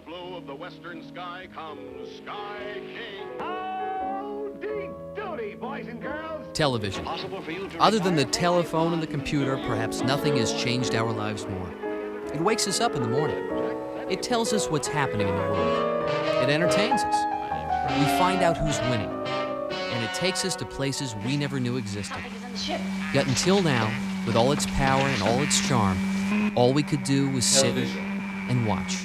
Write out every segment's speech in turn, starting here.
blue of the western sky comes Sky King. Howdy doody, boys and girls. Television. Other than the telephone and the computer, perhaps nothing has changed our lives more. It wakes us up in the morning. It tells us what's happening in the world. It entertains us. We find out who's winning. And it takes us to places we never knew existed. Yet until now, with all its power and all its charm, all we could do was sit and watch.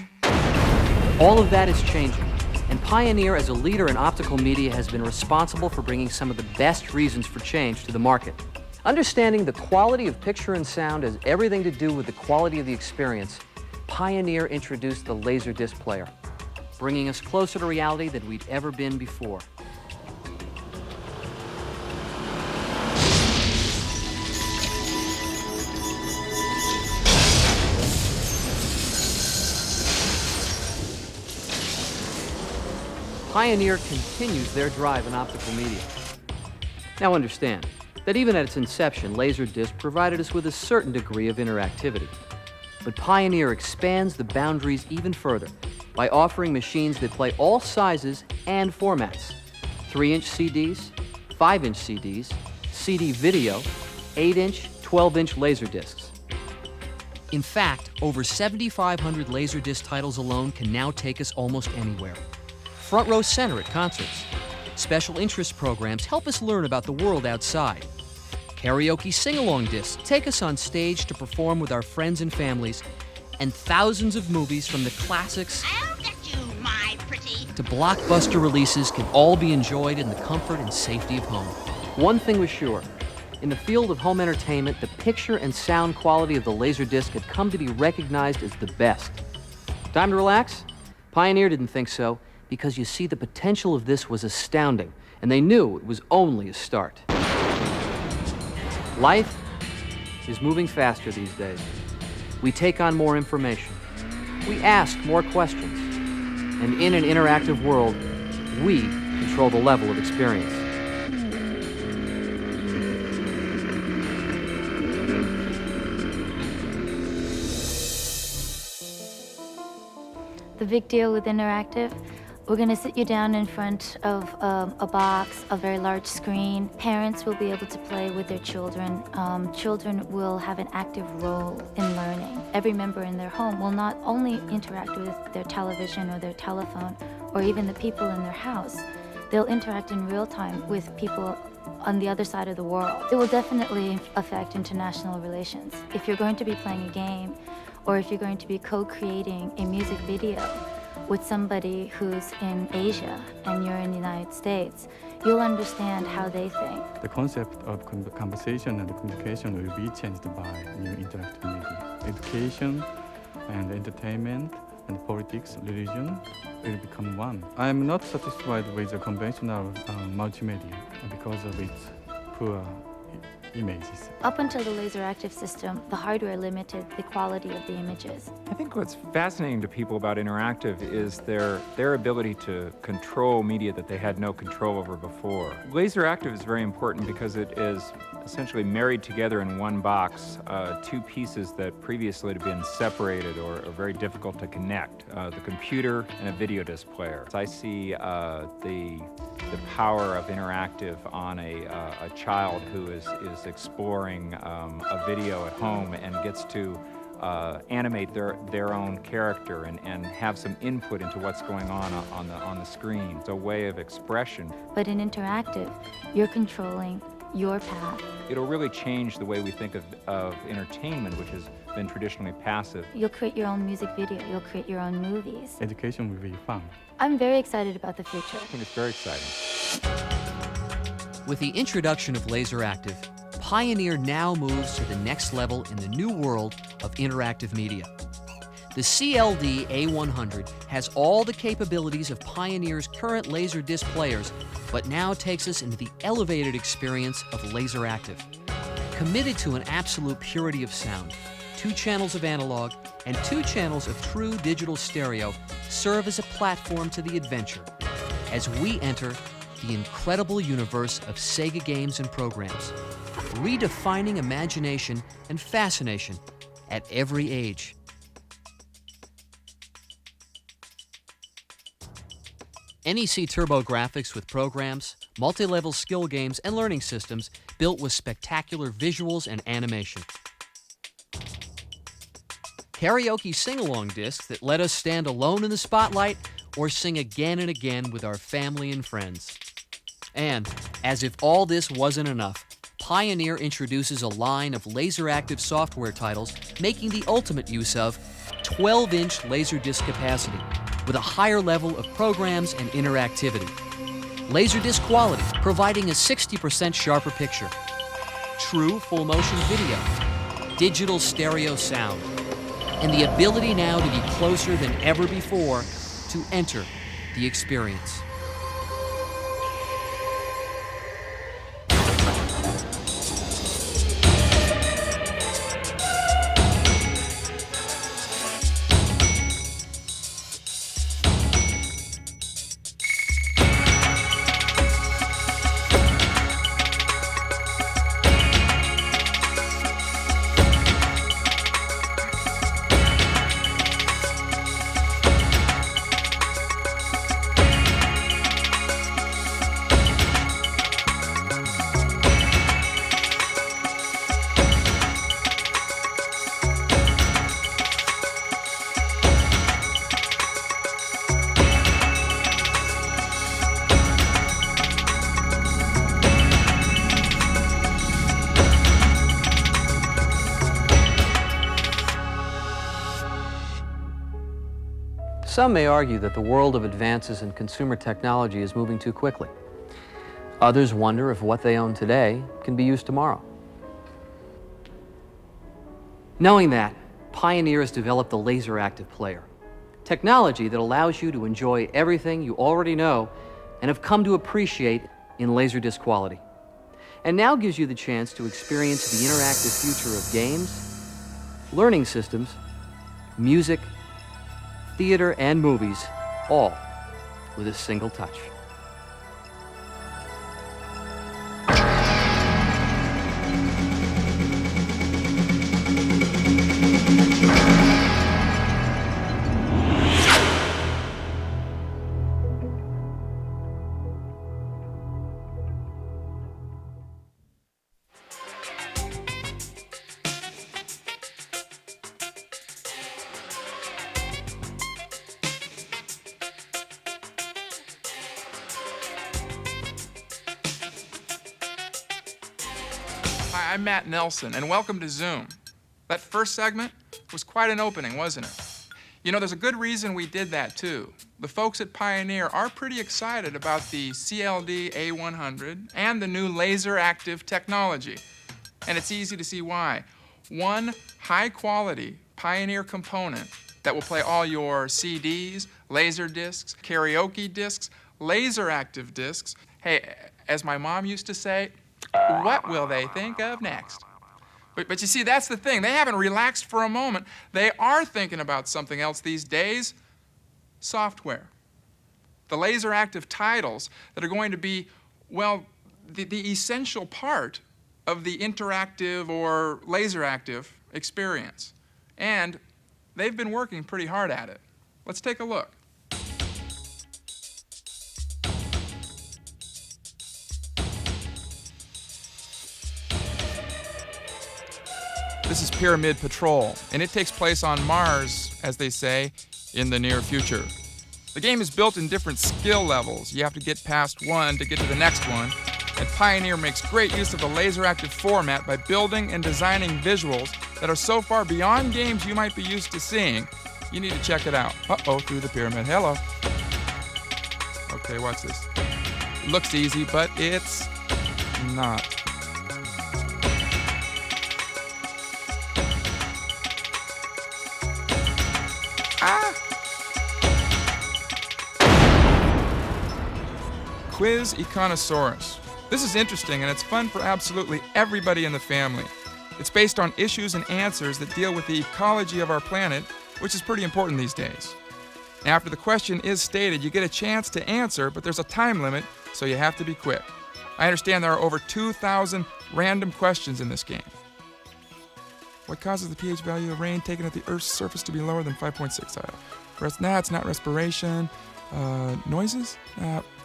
All of that is changing, and Pioneer as a leader in optical media has been responsible for bringing some of the best reasons for change to the market. Understanding the quality of picture and sound has everything to do with the quality of the experience. Pioneer introduced the LaserDisc player, bringing us closer to reality than we'd ever been before. Pioneer continues their drive in optical media. Now understand that even at its inception, LaserDisc provided us with a certain degree of interactivity. But Pioneer expands the boundaries even further by offering machines that play all sizes and formats. 3-inch CDs, 5-inch CDs, CD video, 8-inch, 12-inch LaserDiscs. In fact, over 7,500 LaserDisc titles alone can now take us almost anywhere. Front row center at concerts. Special interest programs help us learn about the world outside. Karaoke sing-along discs take us on stage to perform with our friends and families. And thousands of movies from the classics I'll get you, my pretty. to blockbuster releases can all be enjoyed in the comfort and safety of home. One thing was sure. In the field of home entertainment, the picture and sound quality of the LaserDisc had come to be recognized as the best. Time to relax? Pioneer didn't think so, because you see, the potential of this was astounding, and they knew it was only a start. Life is moving faster these days. We take on more information. We ask more questions. And in an interactive world, we control the level of experience. The big deal with interactive, we're going to sit you down in front of a box, a very large screen. Parents will be able to play with their children. Children will have an active role in learning. Every member in their home will not only interact with their television or their telephone or even the people in their house. They'll interact in real time with people on the other side of the world. It will definitely affect international relations. If you're going to be playing a game or if you're going to be co-creating a music video with somebody who's in Asia and you're in the United States, you'll understand how they think. The concept of conversation and communication will be changed by new interactive media. Education and entertainment and politics, religion will become one. I am not satisfied with the conventional multimedia because of its poor images. Up until the LaserActive system, the hardware limited the quality of the images. I think what's fascinating to people about interactive is their ability to control media that they had no control over before. LaserActive is very important because it is essentially married together in one box, two pieces that previously had been separated or very difficult to connect, the computer and a video disc player. I see the power of interactive on a child who is exploring a video at home and gets to animate their own character and have some input into what's going on the screen. It's a way of expression. But in interactive, you're controlling your path. It'll really change the way we think of entertainment, which has been traditionally passive. You'll create your own music video. You'll create your own movies. Education will be fun. I'm very excited about the future. I think it's very exciting. With the introduction of LaserActive, Pioneer now moves to the next level in the new world of interactive media. The CLD A100 has all the capabilities of Pioneer's current LaserDisc players, but now takes us into the elevated experience of LaserActive. Committed to an absolute purity of sound, 2 channels of analog and 2 channels of true digital stereo serve as a platform to the adventure as we enter the incredible universe of Sega games and programs, redefining imagination and fascination at every age. NEC Turbo graphics with programs, multi-level skill games, and learning systems built with spectacular visuals and animation. Karaoke sing-along discs that let us stand alone in the spotlight or sing again and again with our family and friends. And, as if all this wasn't enough, Pioneer introduces a line of LaserActive software titles making the ultimate use of 12-inch LaserDisc capacity with a higher level of programs and interactivity. LaserDisc quality, providing a 60% sharper picture. True full-motion video. Digital stereo sound. And the ability now to be closer than ever before to enter the experience. Some may argue that the world of advances in consumer technology is moving too quickly. Others wonder if what they own today can be used tomorrow. Knowing that, Pioneer has developed the LaserActive player, technology that allows you to enjoy everything you already know and have come to appreciate in LaserDisc quality, and now gives you the chance to experience the interactive future of games, learning systems, music, theater, and movies, all with a single touch. Hi, I'm Matt Nelson, and welcome to Zoom. That first segment was quite an opening, wasn't it? You know, there's a good reason we did that, too. The folks at Pioneer are pretty excited about the CLD A100 and the new LaserActive technology. And it's easy to see why. One high-quality Pioneer component that will play all your CDs, laser discs, karaoke discs, LaserActive discs. Hey, as my mom used to say, what will they think of next? But you see, that's the thing. They haven't relaxed for a moment. They are thinking about something else these days: software. The LaserActive titles that are going to be, well, the essential part of the interactive or LaserActive experience. And they've been working pretty hard at it. Let's take a look. This is Pyramid Patrol, and it takes place on Mars, as they say, in the near future. The game is built in different skill levels. You have to get past one to get to the next one, and Pioneer makes great use of the LaserActive format by building and designing visuals that are so far beyond games you might be used to seeing. You need to check it out. Uh-oh, through the pyramid. Hello. Okay, watch this. It looks easy, but it's not. Quiz Econosaurus. This is interesting, and it's fun for absolutely everybody in the family. It's based on issues and answers that deal with the ecology of our planet, which is pretty important these days. After the question is stated, you get a chance to answer, but there's a time limit, so you have to be quick. I understand there are over 2,000 random questions in this game. What causes the pH value of rain taken at the Earth's surface to be lower than 5.6? Nah, it's not respiration. Noises?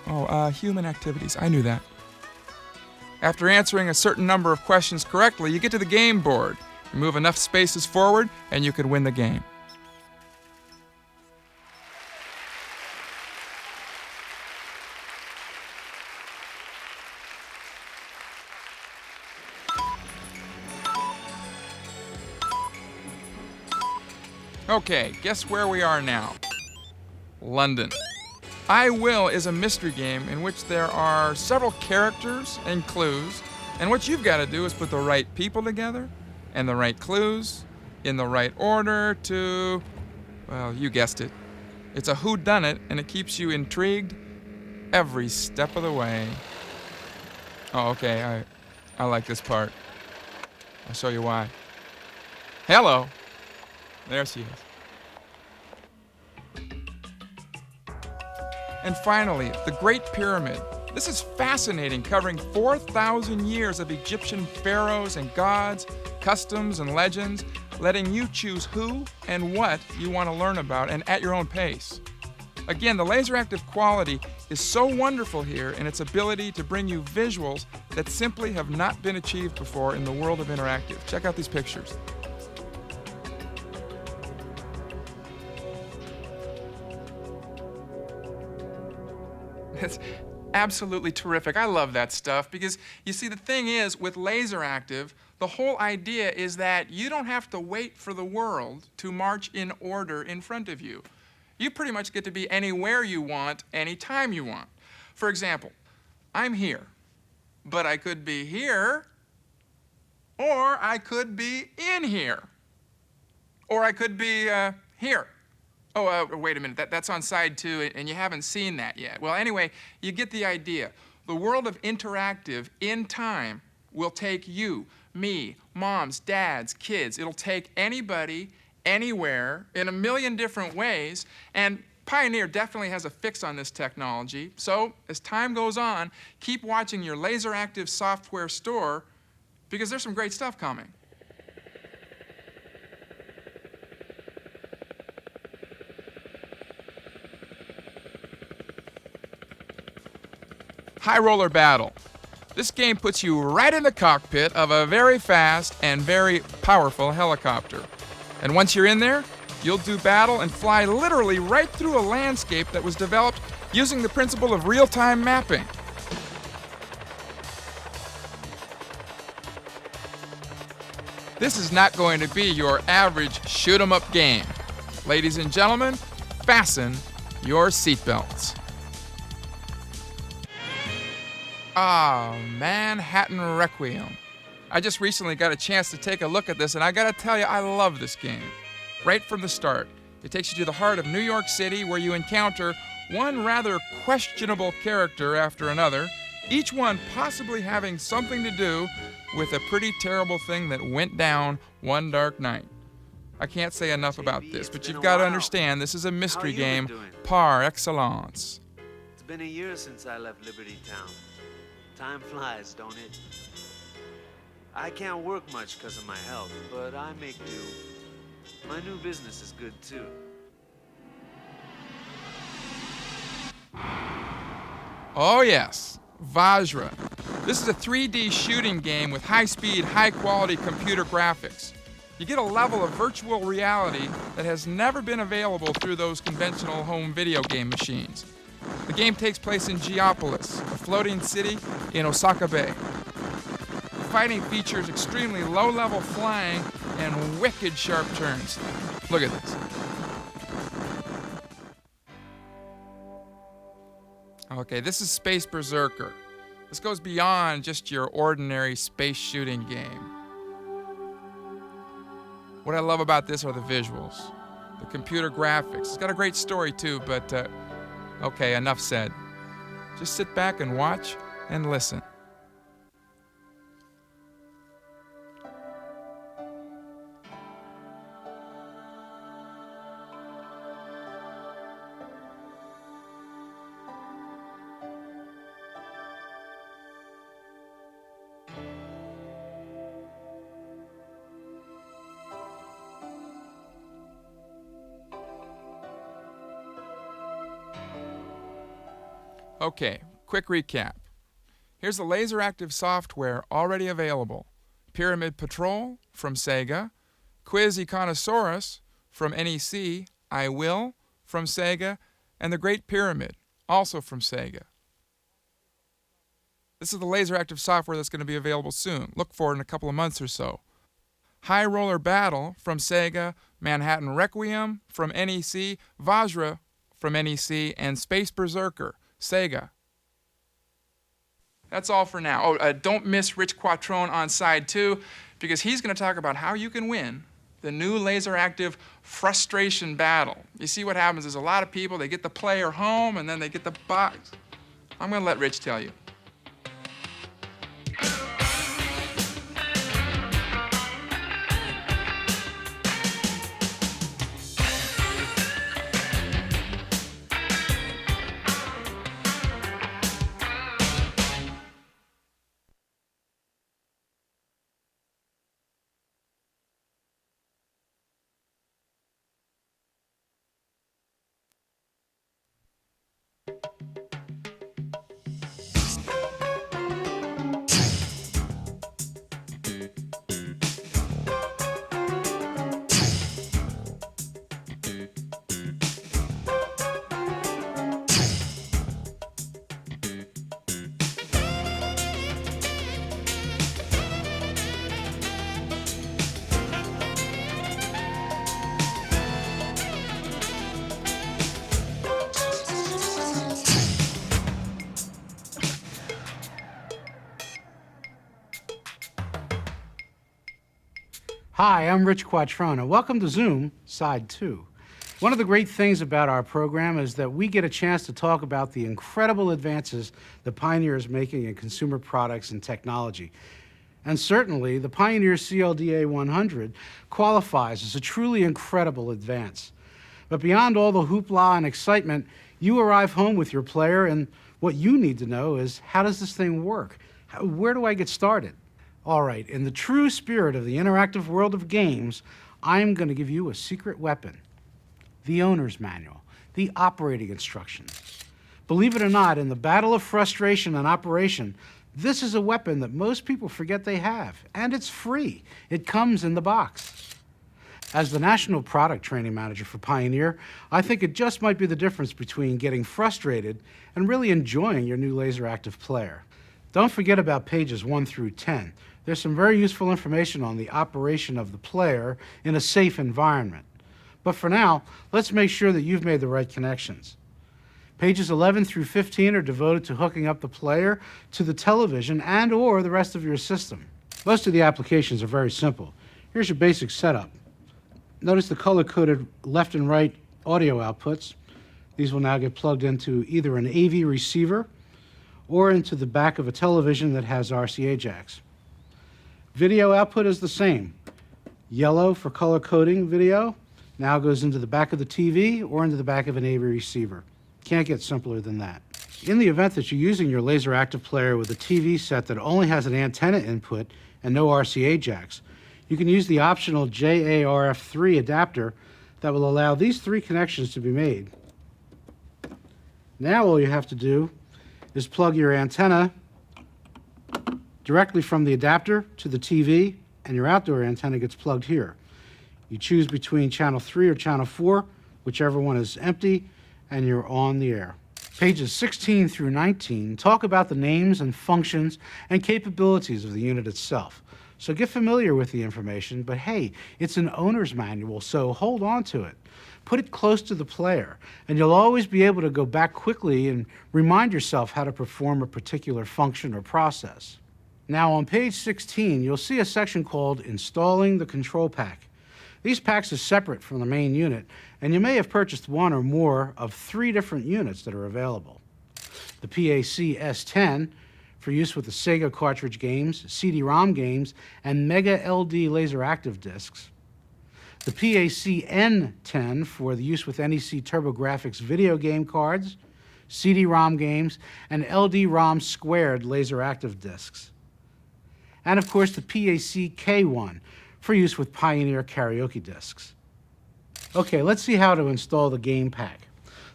Human activities. I knew that. After answering a certain number of questions correctly, you get to the game board. You move enough spaces forward, and you could win the game. Okay, guess where we are now? London. I Will is a mystery game in which there are several characters and clues, and what you've got to do is put the right people together and the right clues in the right order to, well, you guessed it. It's a whodunit, and it keeps you intrigued every step of the way. Oh, okay, I like this part. I'll show you why. Hello. There she is. And finally, the Great Pyramid. This is fascinating, covering 4,000 years of Egyptian pharaohs and gods, customs and legends, letting you choose who and what you want to learn about, and at your own pace. Again, the LaserActive quality is so wonderful here in its ability to bring you visuals that simply have not been achieved before in the world of interactive. Check out these pictures. It's absolutely terrific. I love that stuff because, you see, the thing is, with LaserActive, the whole idea is that you don't have to wait for the world to march in order in front of you. You pretty much get to be anywhere you want, anytime you want. For example, I'm here, but I could be here, or I could be in here, or I could be here. Oh, wait a minute, that's on side 2, and you haven't seen that yet. Well, anyway, you get the idea. The world of interactive in time will take you, me, moms, dads, kids. It'll take anybody, anywhere, in a million different ways, and Pioneer definitely has a fix on this technology. So, as time goes on, keep watching your LaserActive software store, because there's some great stuff coming. High Roller Battle. This game puts you right in the cockpit of a very fast and very powerful helicopter. And once you're in there, you'll do battle and fly literally right through a landscape that was developed using the principle of real-time mapping. This is not going to be your average shoot-'em-up game. Ladies and gentlemen, fasten your seatbelts. Manhattan Requiem. I just recently got a chance to take a look at this, and I gotta tell you, I love this game. Right from the start, it takes you to the heart of New York City, where you encounter one rather questionable character after another, each one possibly having something to do with a pretty terrible thing that went down one dark night. I can't say enough about this, but you've got to understand this is a mystery game par excellence. It's been a year since I left Liberty Town. Time flies, don't it? I can't work much because of my health, but I make do. My new business is good too. Oh yes, Vajra. This is a 3D shooting game with high-speed, high-quality computer graphics. You get a level of virtual reality that has never been available through those conventional home video game machines. The game takes place in Geopolis, a floating city in Osaka Bay. The fighting features extremely low-level flying and wicked sharp turns. Look at this. Okay, this is Space Berserker. This goes beyond just your ordinary space shooting game. What I love about this are the visuals, the computer graphics. It's got a great story too, but okay, enough said. Just sit back and watch and listen. Okay, quick recap. Here's the LaserActive software already available. Pyramid Patrol from Sega, Quiz Econosaurus from NEC, I Will from Sega, and The Great Pyramid, also from Sega. This is the LaserActive software that's going to be available soon. Look for it in a couple of months or so. High Roller Battle from Sega, Manhattan Requiem from NEC, Vajra from NEC, and Space Berserker, Sega. That's all for now. Oh, don't miss Rich Quattrone on side 2, because he's going to talk about how you can win the new LaserActive frustration battle. You see what happens is a lot of people, they get the player home and then they get the box. I'm going to let Rich tell you. Hi, I'm Rich Quattrone, and welcome to Zoom, Side 2. One of the great things about our program is that we get a chance to talk about the incredible advances the Pioneer is making in consumer products and technology. And certainly, the Pioneer CLDA 100 qualifies as a truly incredible advance. But beyond all the hoopla and excitement, you arrive home with your player, and what you need to know is, how does this thing work? Where do I get started? All right, in the true spirit of the interactive world of games, I'm going to give you a secret weapon. The owner's manual, the operating instructions. Believe it or not, in the battle of frustration and operation, this is a weapon that most people forget they have, and it's free. It comes in the box. As the National Product Training Manager for Pioneer, I think it just might be the difference between getting frustrated and really enjoying your new LaserActive player. Don't forget about pages 1 through 10. There's some very useful information on the operation of the player in a safe environment. But for now, let's make sure that you've made the right connections. Pages 11 through 15 are devoted to hooking up the player to the television and/or the rest of your system. Most of the applications are very simple. Here's your basic setup. Notice the color-coded left and right audio outputs. These will now get plugged into either an AV receiver or into the back of a television that has RCA jacks. Video output is the same. Yellow for color coding video now goes into the back of the TV or into the back of an AV receiver. Can't get simpler than that. In the event that you're using your LaserActive player with a TV set that only has an antenna input and no RCA jacks, you can use the optional JARF3 adapter that will allow these 3 connections to be made. Now all you have to do is plug your antenna directly from the adapter to the TV, and your outdoor antenna gets plugged here. You choose between channel 3 or channel 4, whichever one is empty, and you're on the air. Pages 16 through 19 talk about the names and functions and capabilities of the unit itself. So get familiar with the information, but hey, it's an owner's manual, so hold on to it. Put it close to the player, and you'll always be able to go back quickly and remind yourself how to perform a particular function or process. Now on page 16, you'll see a section called Installing the Control Pack. These packs are separate from the main unit, and you may have purchased one or more of 3 different units that are available. The PAC S10 for use with the Sega cartridge games, CD-ROM games, and Mega LD LaserActive discs. The PAC N10 for the use with NEC TurboGrafx video game cards, CD-ROM games, and LD-ROM squared LaserActive discs. And of course the PAC K1 for use with Pioneer karaoke discs. Okay, let's see how to install the game pack.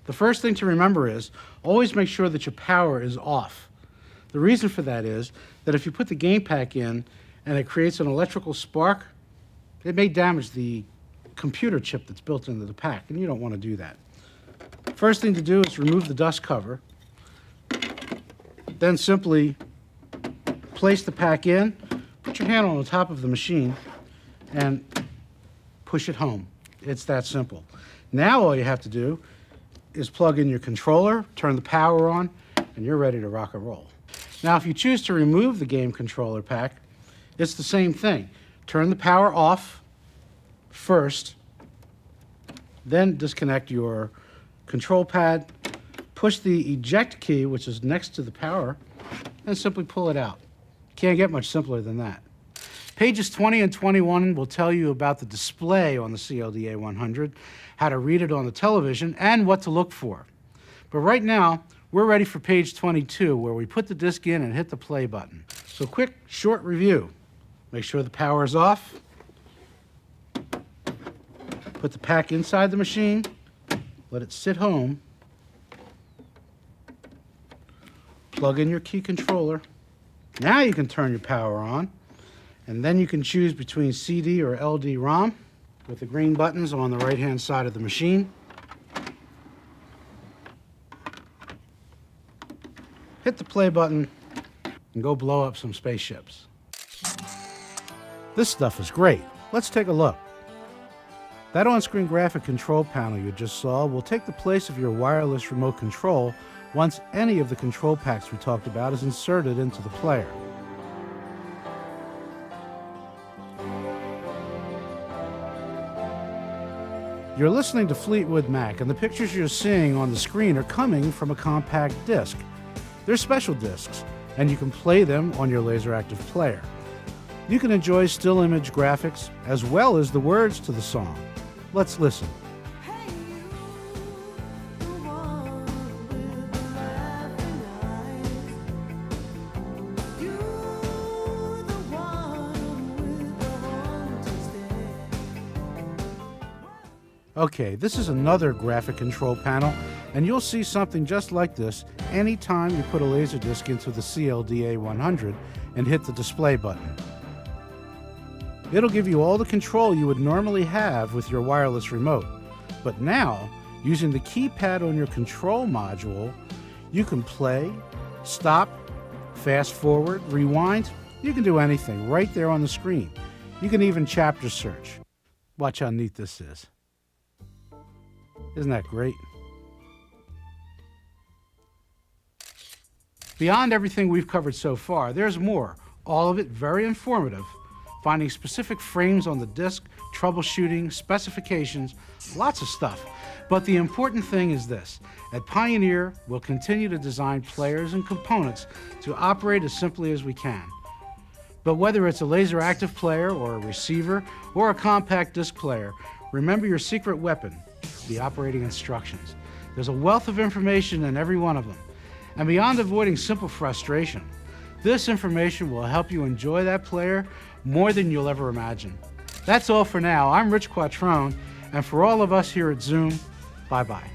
The first thing to remember is always make sure that your power is off. The reason for that is that if you put the game pack in and it creates an electrical spark, it may damage the computer chip that's built into the pack, and you don't want to do that. First thing to do is remove the dust cover. Then simply place the pack in, put your hand on the top of the machine, and push it home. It's that simple. Now all you have to do is plug in your controller, turn the power on, and you're ready to rock and roll. Now, if you choose to remove the game controller pack, it's the same thing. Turn the power off first, then disconnect your control pad, push the eject key, which is next to the power, and simply pull it out. Can't get much simpler than that. Pages 20 and 21 will tell you about the display on the CLDA 100, how to read it on the television, and what to look for. But right now, we're ready for page 22, where we put the disc in and hit the play button. So quick, short review. Make sure the power is off. Put the pack inside the machine. Let it sit home. Plug in your key controller. Now you can turn your power on. And then you can choose between CD or LD-ROM with the green buttons on the right-hand side of the machine. Hit the play button and go blow up some spaceships. This stuff is great. Let's take a look. That on-screen graphic control panel you just saw will take the place of your wireless remote control once any of the control packs we talked about is inserted into the player. You're listening to Fleetwood Mac, and the pictures you're seeing on the screen are coming from a compact disc. They're special discs, and you can play them on your LaserActive player. You can enjoy still image graphics as well as the words to the song. Let's listen. Okay, this is another graphic control panel, and you'll see something just like this anytime you put a LaserDisc into the CLDA 100 and hit the display button. It'll give you all the control you would normally have with your wireless remote. But now, using the keypad on your control module, you can play, stop, fast forward, rewind. You can do anything right there on the screen. You can even chapter search. Watch how neat this is. Isn't that great? Beyond everything we've covered so far, there's more, all of it very informative, finding specific frames on the disc, troubleshooting, specifications, lots of stuff. But the important thing is this: at Pioneer, we'll continue to design players and components to operate as simply as we can. But whether it's a LaserActive player or a receiver or a compact disc player, remember your secret weapon, the operating instructions. There's a wealth of information in every one of them. And beyond avoiding simple frustration, this information will help you enjoy that player more than you'll ever imagine. That's all for now. I'm Rich Quattrone, and for all of us here at Zoom, bye-bye.